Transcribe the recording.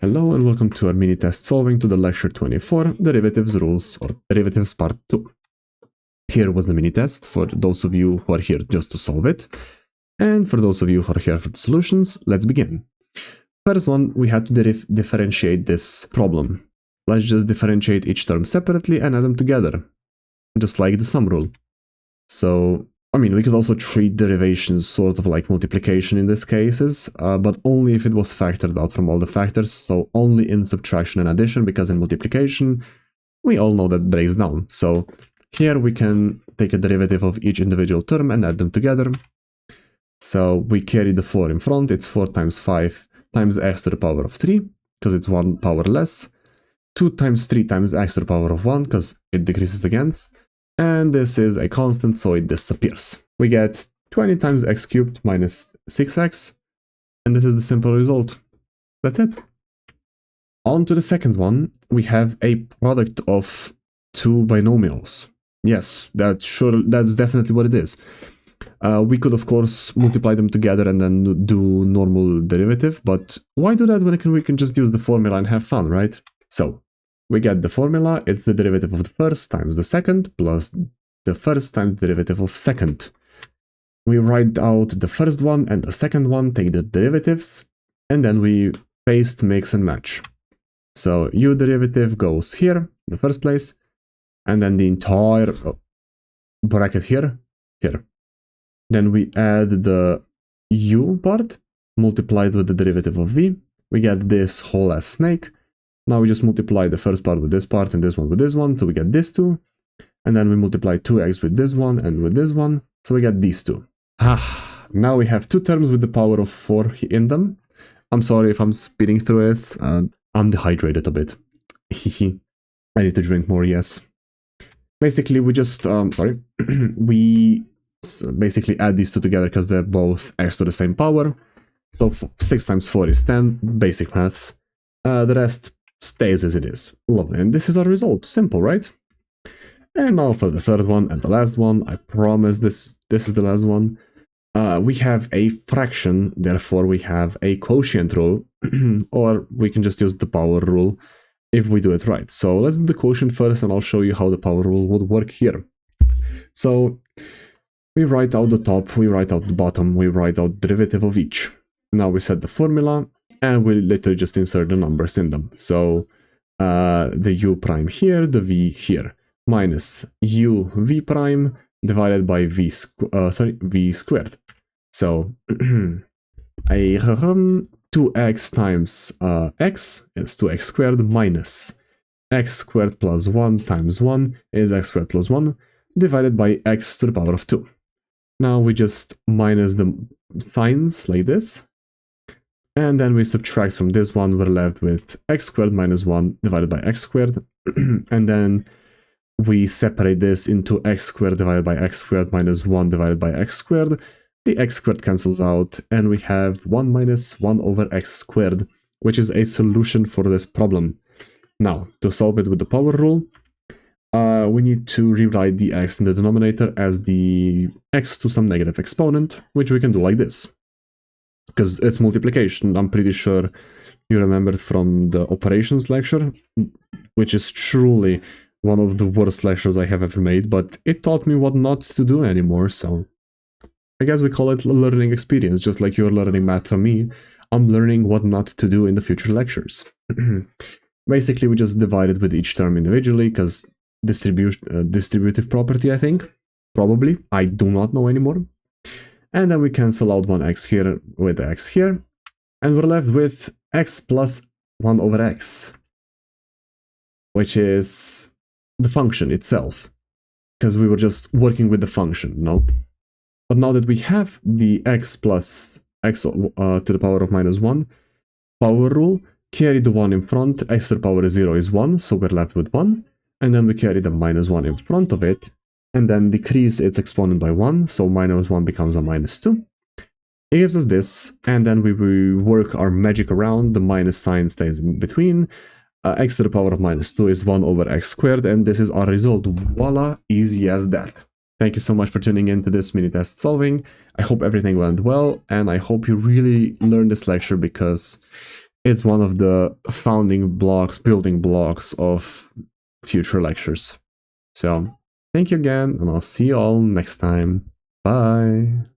Hello and welcome to our mini test solving to the lecture 24, derivatives rules or derivatives part 2. Here was the mini test for those of you who are here just to solve it. And for those of you who are here for the solutions, let's begin. First one, we had to differentiate this problem. Let's just differentiate each term separately and add them together, just like the sum rule. So, I mean, we could also treat derivations sort of like multiplication in these cases, but only if it was factored out from all the factors, so only in subtraction and addition, because in multiplication, we all know that breaks down. So here we can take a derivative of each individual term and add them together. So we carry the 4 in front, it's 4 times 5 times x to the power of 3, because it's 1 power less, 2 times 3 times x to the power of 1, because it decreases against, and this is a constant, so it disappears. We get 20 times x cubed minus 6x, and this is the simple result. That's it. On to the second one, we have a product of two binomials. Yes, that's definitely what it is. We could, of course, multiply them together and then do normal derivative, but why do that when we can just use the formula and have fun, right? So we get the formula, it's the derivative of the first times the second plus the first times the derivative of second. We write out the first one and the second one, take the derivatives, and then we paste, mix, and match. So u derivative goes here in the first place, and then the entire bracket here. Then we add the u part, multiplied with the derivative of v. We get this whole ass snake. Now we just multiply the first part with this part and this one with this one, so we get this two. And then we multiply 2x with this one and with this one, so we get these two. Now we have two terms with the power of 4 in them. I'm sorry if I'm speeding through this, I'm dehydrated a bit. I need to drink more, yes. Basically, we just, we basically add these two together because they're both x to the same power. So 6 times 4 is 10, basic maths. The rest stays as it is. Lovely, and this is our result. Simple, right? And now for the third one and the last one. I promise this is the last one. We have a fraction, therefore we have a quotient rule, or we can just use the power rule if we do it right. So let's do the quotient first and I'll show you how the power rule would work here. So we write out the top, we write out the bottom, we write out the derivative of each. Now we set the formula and we literally just insert the numbers in them. So the u prime here, the v here, minus u v prime divided by v squared. So 2x times x is 2x squared minus x squared plus 1 times 1 is x squared plus 1 divided by x to the power of 2. Now we just minus the signs like this. And then we subtract from this one, we're left with x squared minus 1 divided by x squared. And then we separate this into x squared divided by x squared minus 1 divided by x squared. The x squared cancels out, and we have 1 minus 1 over x squared, which is a solution for this problem. Now, to solve it with the power rule, we need to rewrite the x in the denominator as the x to some negative exponent, which we can do like this. Because it's multiplication, I'm pretty sure you remembered from the operations lecture, which is truly one of the worst lectures I have ever made, but it taught me what not to do anymore, so I guess we call it a learning experience, just like you're learning math from me. I'm learning what not to do in the future lectures. Basically, we just divide it with each term individually, because distributive property, I think. Probably. I do not know anymore. And then we cancel out one x here with x here. And we're left with x plus 1 over x, which is the function itself, because we were just working with the function, no? But now that we have the x plus x to the power of minus 1 power rule, carry the 1 in front, x to the power of 0 is 1, so we're left with 1. And then we carry the minus 1 in front of it, and then decrease its exponent by 1, so minus 1 becomes a minus 2. It gives us this, and then we work our magic around, the minus sign stays in between. X to the power of minus 2 is 1 over x squared, and this is our result. Voila, easy as that. Thank you so much for tuning in to this mini test solving. I hope everything went well, and I hope you really learned this lecture, because it's one of the founding blocks, building blocks of future lectures. So thank you again, and I'll see you all next time. Bye.